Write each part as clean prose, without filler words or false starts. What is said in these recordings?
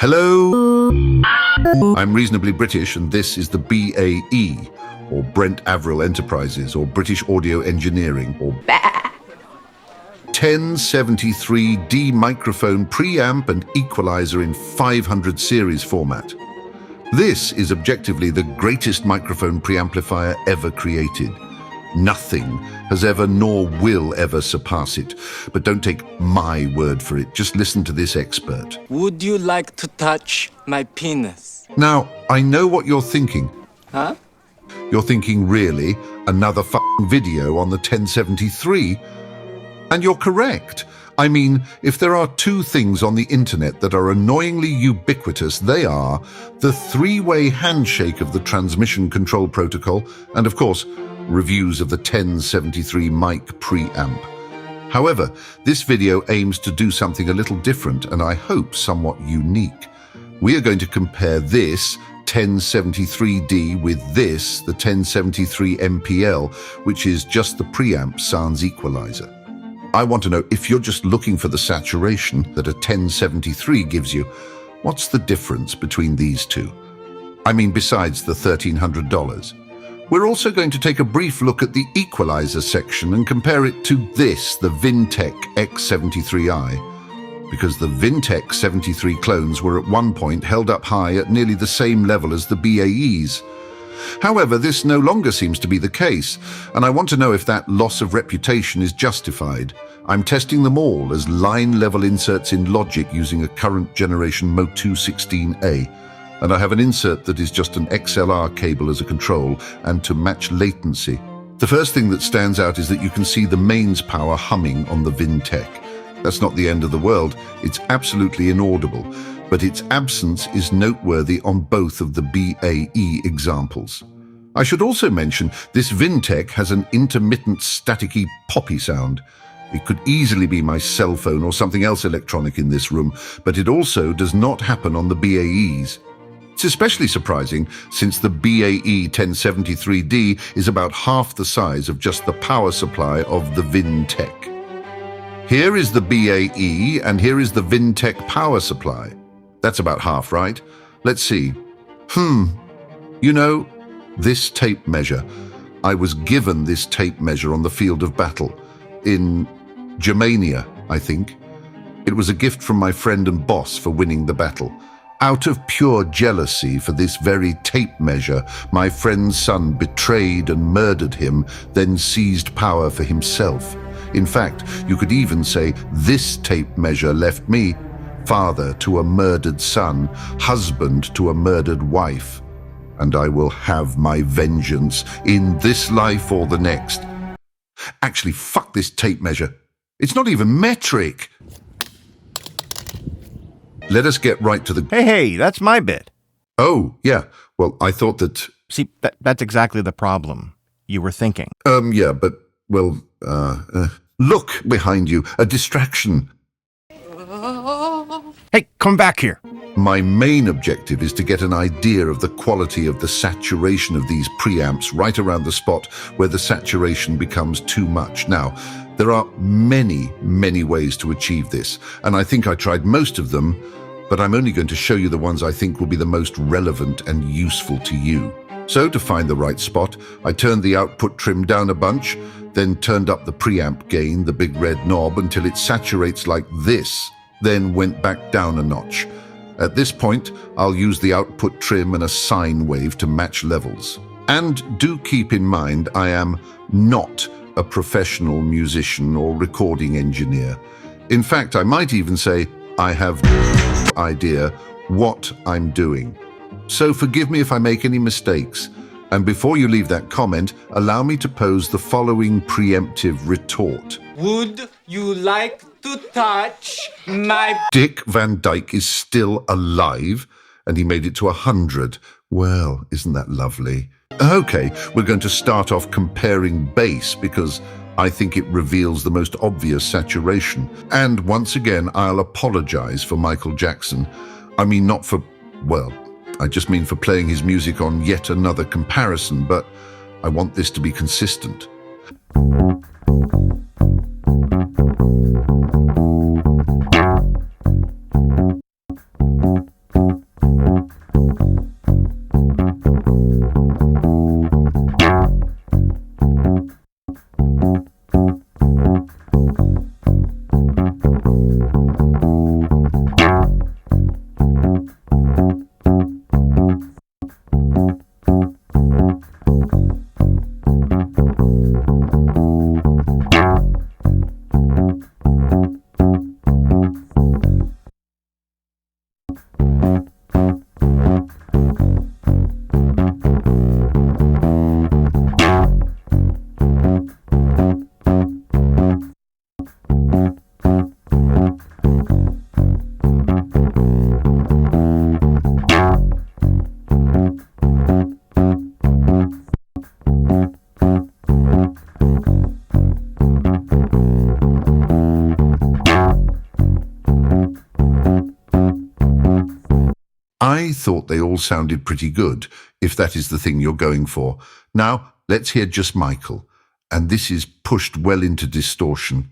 Hello? I'm reasonably British, and this is the BAE, or Brent Averill Enterprises, or British Audio Engineering, or 1073D microphone preamp and equalizer in 500 series format. This is objectively the greatest microphone preamplifier ever created. Nothing has ever nor will ever surpass it. But don't take my word for it. Just listen to this expert. Would you like to touch my penis? Now, I know what you're thinking. Huh? You're thinking, really? Another f***ing video on the 1073? And you're correct. I mean, if there are two things on the internet that are annoyingly ubiquitous, they are the three-way handshake of the transmission control protocol and, of course, reviews of the 1073 mic preamp. However, this video aims to do something a little different and I hope somewhat unique. We are going to compare this 1073D with this, the 1073 MPL, which is just the preamp sans equalizer. I want to know, if you're just looking for the saturation that a 1073 gives you, what's the difference between these two? I mean, besides the $1,300. We're also going to take a brief look at the equalizer section and compare it to this, the Vintech X73i, because the Vintech 73 clones were at one point held up high at nearly the same level as the BAEs. However, this no longer seems to be the case, and I want to know if that loss of reputation is justified. I'm testing them all as line-level inserts in Logic using a current generation Mo216A, and I have an insert that is just an XLR cable as a control and to match latency. The first thing that stands out is that you can see the mains power humming on the Vintech. That's not the end of the world, it's absolutely inaudible, but its absence is noteworthy on both of the BAE examples. I should also mention this Vintech has an intermittent staticky poppy sound. It could easily be my cell phone or something else electronic in this room, but it also does not happen on the BAEs. It's especially surprising since the BAE 1073D is about half the size of just the power supply of the Vintech. Here is the BAE and here is the Vintech power supply. That's about half, right? Let's see. You know, this tape measure. I was given this tape measure on the field of battle. In Germania, I think. It was a gift from my friend and boss for winning the battle. Out of pure jealousy for this very tape measure, my friend's son betrayed and murdered him, then seized power for himself. In fact, you could even say this tape measure left me father to a murdered son, husband to a murdered wife. And I will have my vengeance in this life or the next. Actually, fuck this tape measure. It's not even metric. Let us get right to the... Hey, that's my bit. Oh, yeah. Well, I thought that... See, that's exactly the problem. You were thinking. Yeah, but, well, look behind you. A distraction. Hey, come back here. My main objective is to get an idea of the quality of the saturation of these preamps right around the spot where the saturation becomes too much. Now, there are many, many ways to achieve this, and I think I tried most of them, but I'm only going to show you the ones I think will be the most relevant and useful to you. So to find the right spot, I turned the output trim down a bunch, then turned up the preamp gain, the big red knob, until it saturates like this, then went back down a notch. At this point, I'll use the output trim and a sine wave to match levels. And do keep in mind, I am not a professional musician or recording engineer. In fact, I might even say I have no idea what I'm doing. So forgive me if I make any mistakes. And before you leave that comment, allow me to pose the following preemptive retort. Would you like to touch my... Dick Van Dyke is still alive, and he made it to 100. Well, isn't that lovely? Okay, we're going to start off comparing bass because I think it reveals the most obvious saturation. And once again, I'll apologize for Michael Jackson. I mean, not for, well, I just mean for playing his music on yet another comparison, but I want this to be consistent. thought they all sounded pretty good, if that is the thing you're going for. Now, let's hear just Michael. And this is pushed well into distortion.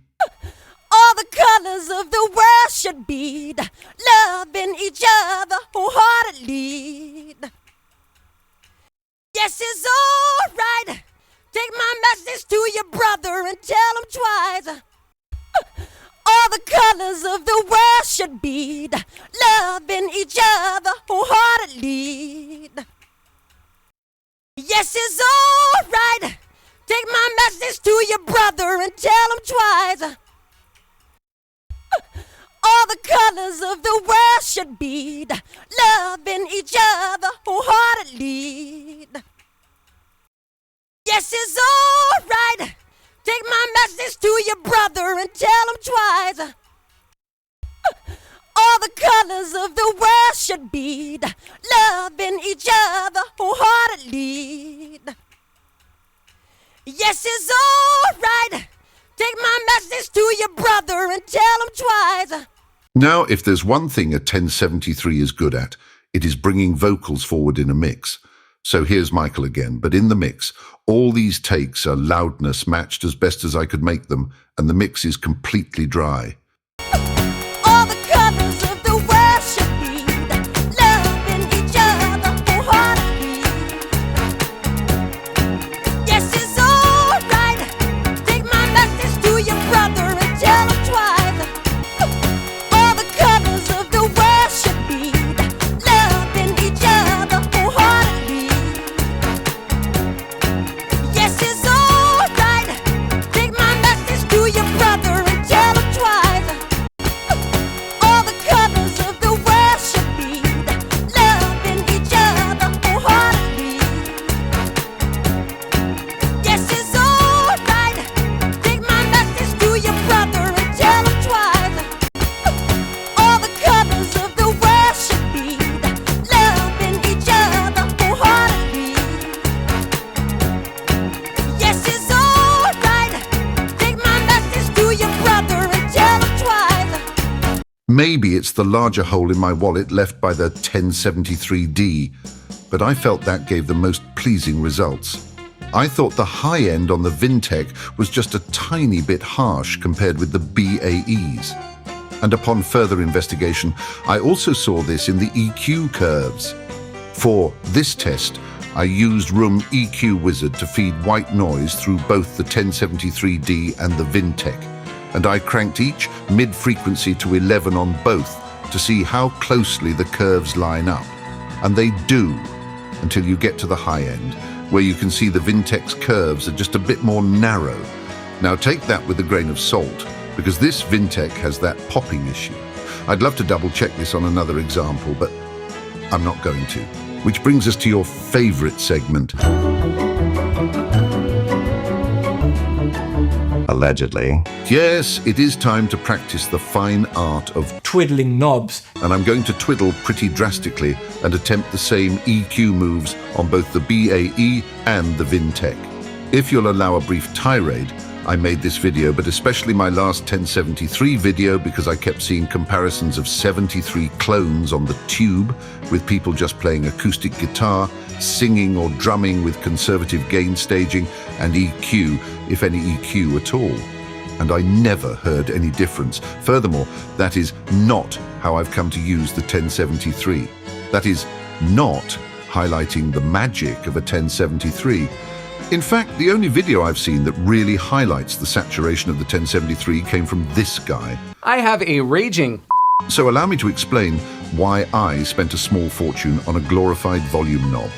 All the colors of the world should beat, loving each other wholeheartedly. Yes, it's all right. Take my message to your brother and tell him twice. All the colors of the world should beat, loving each other wholeheartedly. Yes, it's all right. Take my message to your brother and tell him twice. All the colors of the world should beat, loving each other wholeheartedly. Yes, it's all right. Take my message to your brother and tell him twice. All the colors of the world should beat, loving each other wholeheartedly. Yes, it's all right. Take my message to your brother and tell him twice. Now, if there's one thing a 1073 is good at, it is bringing vocals forward in a mix. So here's Michael again, but in the mix, all these takes are loudness matched as best as I could make them, and the mix is completely dry. All the colors of the world should beat, loving each other wholeheartedly. Yes, it's all right. Take my message to your brother and tell him twice. All the colors of the world should beat, loving each other wholeheartedly. Yes, it's all right. Take my message to your brother and tell him twice. All the colors of the world should beat, loving each other wholeheartedly. Yes, it's all right. Take my message to your brother and tell him twice. All the colors of the world should beat, loving each other wholeheartedly. Yes, it's all right. Take my message to your brother and tell him twice. Maybe it's the larger hole in my wallet left by the 1073D, but I felt that gave the most pleasing results. I thought the high end on the Vintech was just a tiny bit harsh compared with the BAEs. And upon further investigation, I also saw this in the EQ curves. For this test, I used Room EQ Wizard to feed white noise through both the 1073D and the Vintech, and I cranked each mid-frequency to 11 on both to see how closely the curves line up. And they do, until you get to the high end, where you can see the Vintech's curves are just a bit more narrow. Now take that with a grain of salt, because this Vintech has that popping issue. I'd love to double-check this on another example, but I'm not going to. Which brings us to your favorite segment. Allegedly. Yes, it is time to practice the fine art of Twiddling knobs. and I'm going to twiddle pretty drastically and attempt the same EQ moves on both the BAE and the Vintech. If you'll allow a brief tirade, I made this video, but especially my last 1073 video, because I kept seeing comparisons of 73 clones on the tube with people just playing acoustic guitar, singing or drumming with conservative gain staging, and EQ, if any EQ at all. And I never heard any difference. Furthermore, that is not how I've come to use the 1073. That is not highlighting the magic of a 1073. In fact, the only video I've seen that really highlights the saturation of the 1073 came from this guy. I have a raging So allow me to explain why I spent a small fortune on a glorified volume knob.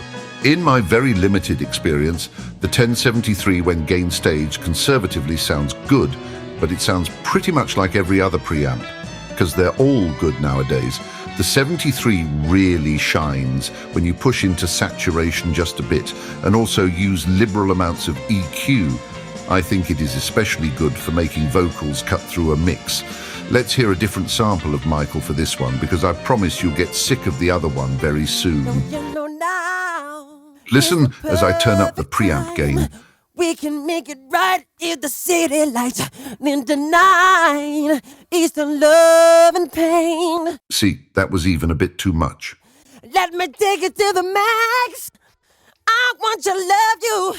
In my very limited experience, the 1073 when gain staged conservatively sounds good, but it sounds pretty much like every other preamp, because they're all good nowadays. The 73 really shines when you push into saturation just a bit and also use liberal amounts of EQ. I think it is especially good for making vocals cut through a mix. Let's hear a different sample of Michael for this one, because I promise you'll get sick of the other one very soon. You know now. Listen as I turn up the preamp gain. We can make it right if the city lights then deny Eastern love and pain. See, that was even a bit too much. Let me take it to the max. I want to love you.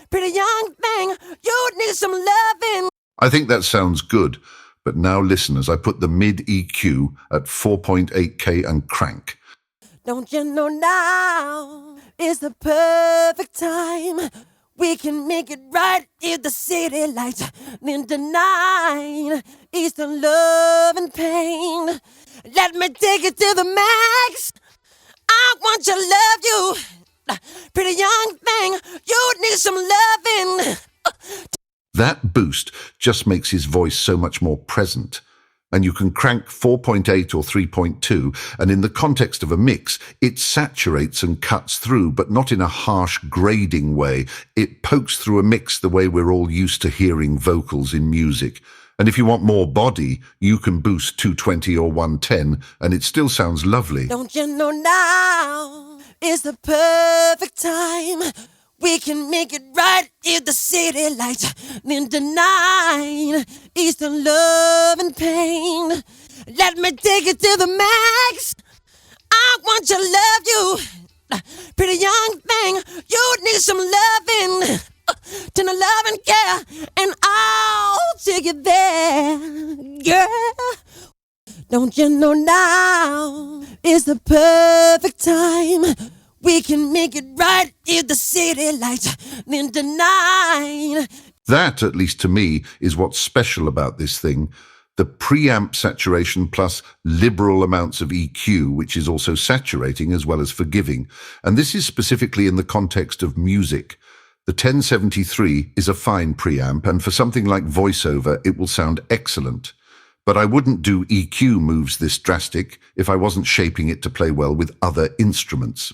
Pretty young thing, you need some loving. I think that sounds good, but now listen as I put the mid EQ at 4.8K and crank. Don't you know now is the perfect time? We can make it right if the city lights in the night. Eastern love and pain. Let me take it to the max. I want to love you. Pretty young thing, you need some loving. That boost just makes his voice so much more present. And you can crank 4.8 or 3.2, and in the context of a mix, it saturates and cuts through, but not in a harsh grading way. It pokes through a mix the way we're all used to hearing vocals in music. And if you want more body, you can boost 220 or 110, and it still sounds lovely. Don't you know now is the perfect time? We can make it right if the city lights in the night. Eastern love and pain. Let me take it to the max. I want to love you. Pretty young thing, you need some loving. Tender love and care, and I'll take you there, girl. Don't you know now is the perfect time? We can make it right if the city lights in the night. That, at least to me, is what's special about this thing. The preamp saturation plus liberal amounts of EQ, which is also saturating as well as forgiving. And this is specifically in the context of music. The 1073 is a fine preamp, and for something like voiceover, it will sound excellent. But I wouldn't do EQ moves this drastic if I wasn't shaping it to play well with other instruments.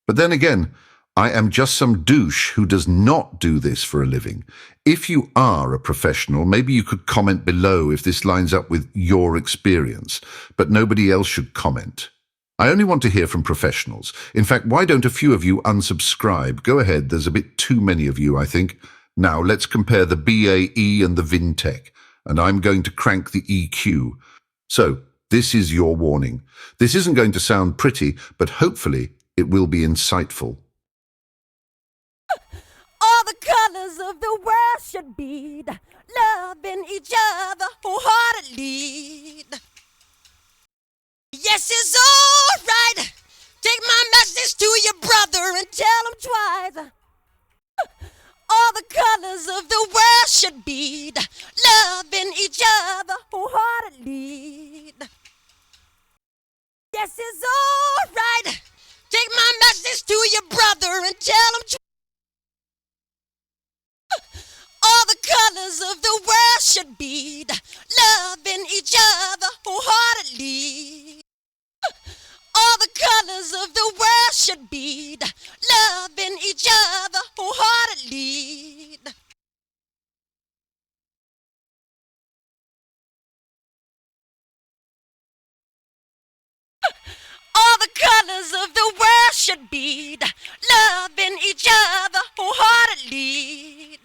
But then again, I am just some douche who does not do this for a living. If you are a professional, maybe you could comment below if this lines up with your experience, but nobody else should comment. I only want to hear from professionals. In fact, why don't a few of you unsubscribe? Go ahead, there's a bit too many of you, I think. Now, let's compare the BAE and the Vintech, and I'm going to crank the EQ. So, this is your warning. This isn't going to sound pretty, but hopefully it will be insightful. All the colors of the world should be loving each other wholeheartedly. Yes, it's all right. Take my message to your brother and tell him twice. All the colors of the world should be loving each other wholeheartedly. Yes, it's all right. Take my message to your brother and tell him twice. All the colors of the world should be loving each other wholeheartedly. All the colors of the world should be loving each other wholeheartedly. All the colors of the world should be loving each other wholeheartedly.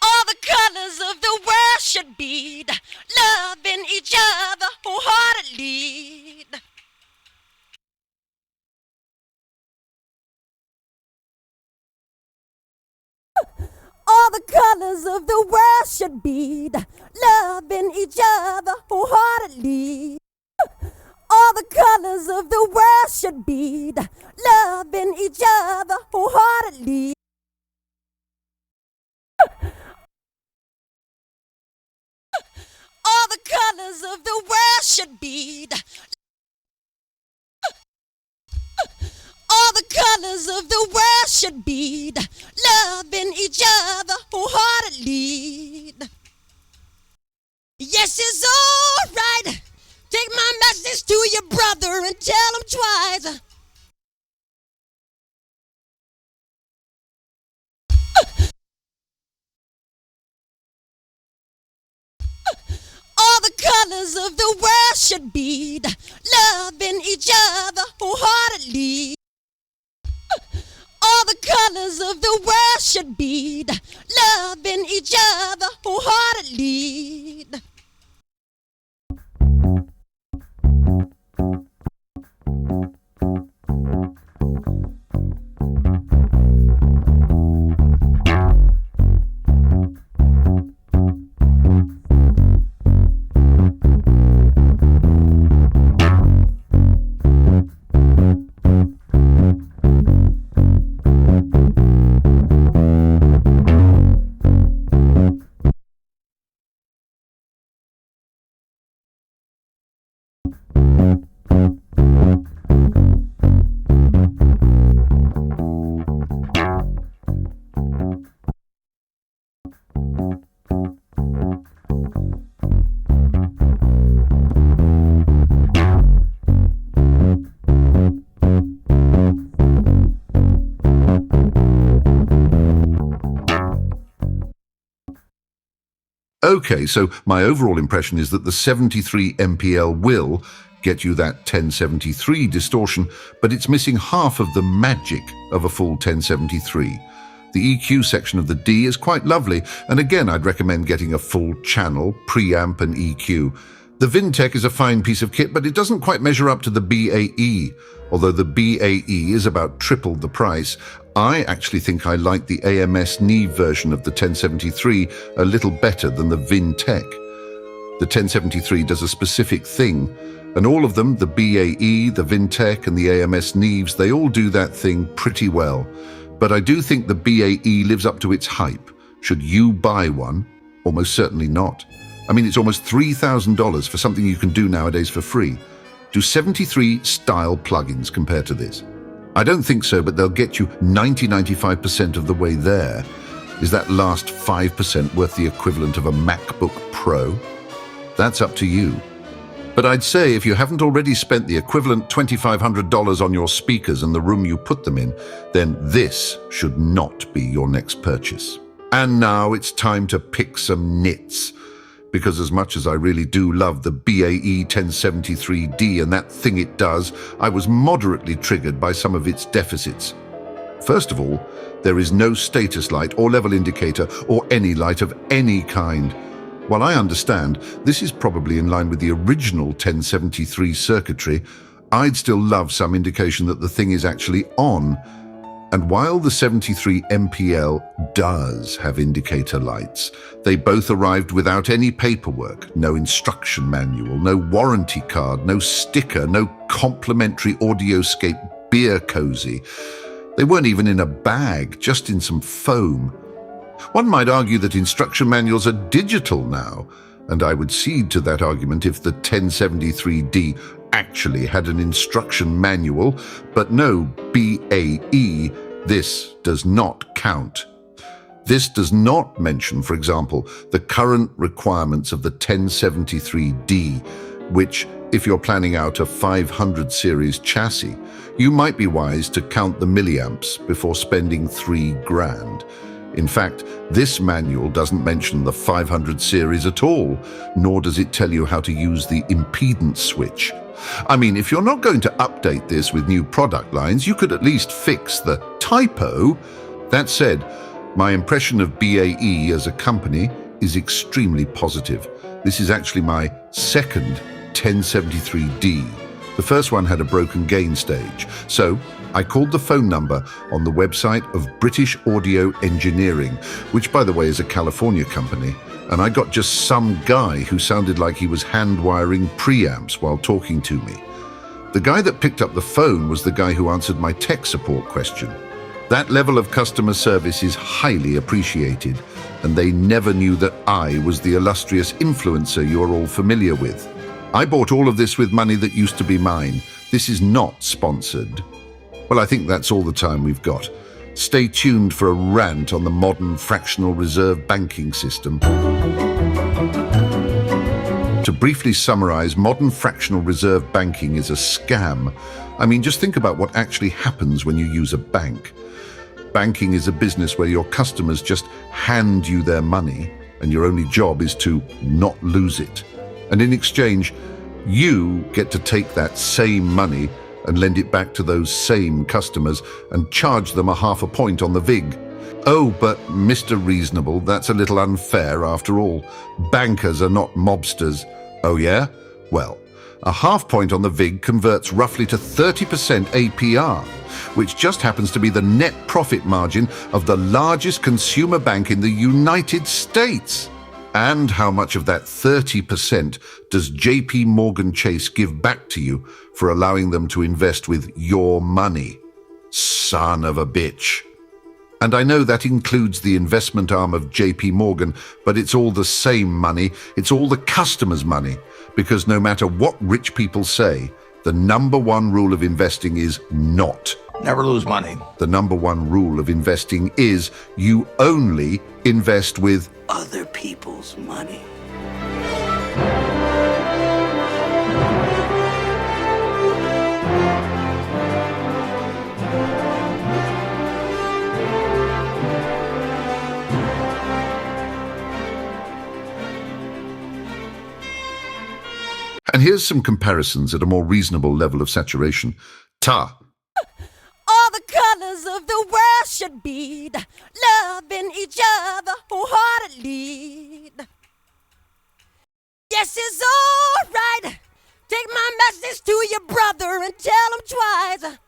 All the colors of the world should be loving each other wholeheartedly. All the colors of the world should be loving each other wholeheartedly. All the colors of the world should be loving each other wholeheartedly. All the colors of the world should be. All the colors of the world should be loving each other wholeheartedly. Yes, it's all right. Take my message to your brother and tell him twice. All the colors of the world should be loving each other wholeheartedly. All the colors of the world should be loving each other wholeheartedly. Okay, so my overall impression is that the 73 MPL will get you that 1073 distortion, but it's missing half of the magic of a full 1073. The EQ section of the D is quite lovely, and again I'd recommend getting a full channel, preamp and EQ. The Vintech is a fine piece of kit, but it doesn't quite measure up to the BAE. Although the BAE is about triple the price, I actually think I like the AMS Neve version of the 1073 a little better than the Vintech. The 1073 does a specific thing, and all of them, the BAE, the Vintech and the AMS Neves, they all do that thing pretty well. But I do think the BAE lives up to its hype. Should you buy one? Almost certainly not. I mean, it's almost $3,000 for something you can do nowadays for free. Do 73 style plugins compare to this? I don't think so, but they'll get you 90-95% of the way there. Is that last 5% worth the equivalent of a MacBook Pro? That's up to you. But I'd say if you haven't already spent the equivalent $2,500 on your speakers and the room you put them in, then this should not be your next purchase. And now it's time to pick some nits. Because as much as I really do love the BAE 1073D and that thing it does, I was moderately triggered by some of its deficits. First of all, there is no status light or level indicator or any light of any kind. While I understand this is probably in line with the original 1073 circuitry, I'd still love some indication that the thing is actually on. And while the 73 MPL does have indicator lights, they both arrived without any paperwork, no instruction manual, no warranty card, no sticker, no complimentary Audioscape beer cozy. They weren't even in a bag, just in some foam. One might argue that instruction manuals are digital now, and I would cede to that argument if the 1073D actually had an instruction manual, but no BAE, this does not count. This does not mention, for example, the current requirements of the 1073D, which, if you're planning out a 500 series chassis, you might be wise to count the milliamps before spending $3,000. In fact, this manual doesn't mention the 500 series at all, nor does it tell you how to use the impedance switch. I mean, if you're not going to update this with new product lines, you could at least fix the typo. That said, my impression of BAE as a company is extremely positive. This is actually my second 1073D. The first one had a broken gain stage, so I called the phone number on the website of British Audio Engineering, which, by the way, is a California company, and I got just some guy who sounded like he was hand-wiring preamps while talking to me. The guy that picked up the phone was the guy who answered my tech support question. That level of customer service is highly appreciated, and they never knew that I was the illustrious influencer you're all familiar with. I bought all of this with money that used to be mine. This is not sponsored. Well, I think that's all the time we've got. Stay tuned for a rant on the modern fractional reserve banking system. To briefly summarize, modern fractional reserve banking is a scam. I mean, just think about what actually happens when you use a bank. Banking is a business where your customers just hand you their money, and your only job is to not lose it. And in exchange, you get to take that same money and lend it back to those same customers and charge them a half a point on the VIG. Oh, but Mr. Reasonable, that's a little unfair after all. Bankers are not mobsters. Oh yeah? Well, a half point on the VIG converts roughly to 30% APR, which just happens to be the net profit margin of the largest consumer bank in the United States. And how much of that 30% does JP Morgan Chase give back to you for allowing them to invest with your money? Son of a bitch. And I know that includes the investment arm of JP Morgan, but it's all the same money. It's all the customers' money. Because no matter what rich people say, the number one rule of investing is not. Never lose money. The number one rule of investing is you only invest with Other people's money. And here's some comparisons at a more reasonable level of saturation. Ta. All the colors of the world should bead, loving each other wholeheartedly. Yes, it's all right. Take my message to your brother and tell him twice.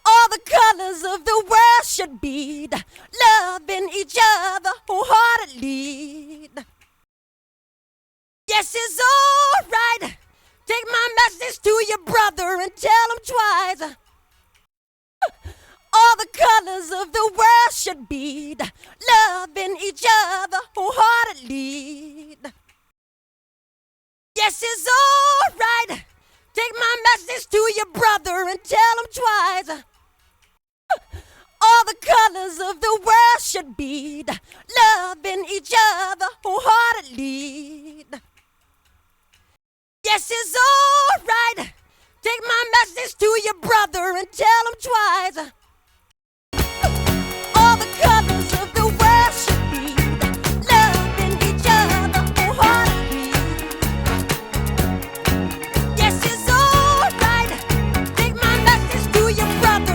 All the colors of the world should bead, loving each other wholeheartedly. Yes, it's all right. Take my message to your brother and tell him twice. All the colors of the world should bead, loving each other wholeheartedly. Yes, it's all right. Take my message to your brother and tell him twice. All the colors of the world should bead, loving each other wholeheartedly. Yes, it's all right. Take my message to your brother and tell him twice. All the colors of the world should bead, loving each other wholeheartedly.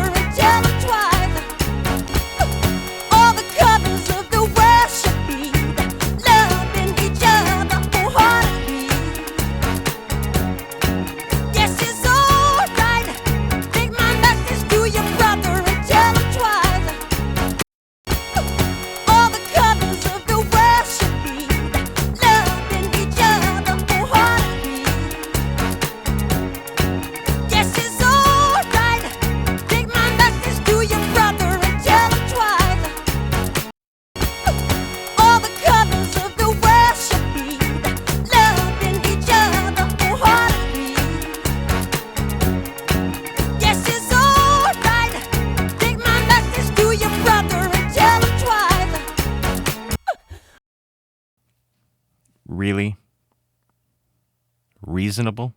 Yes, it's all right. Take my message to your brother and tell him twice. All the colors of the world should bead, loving each other wholeheartedly. Yes, it's all right. Take my message to your brother and tell him twice. All the colors of the world should bead, loving each other wholeheartedly. Yes, it's all right. Take my message to your brother and tell him twice. All the colors of the world should bead, loving each other wholeheartedly. Yes, it's all right. Take my message to your brother and tell him twice. Really? Reasonable?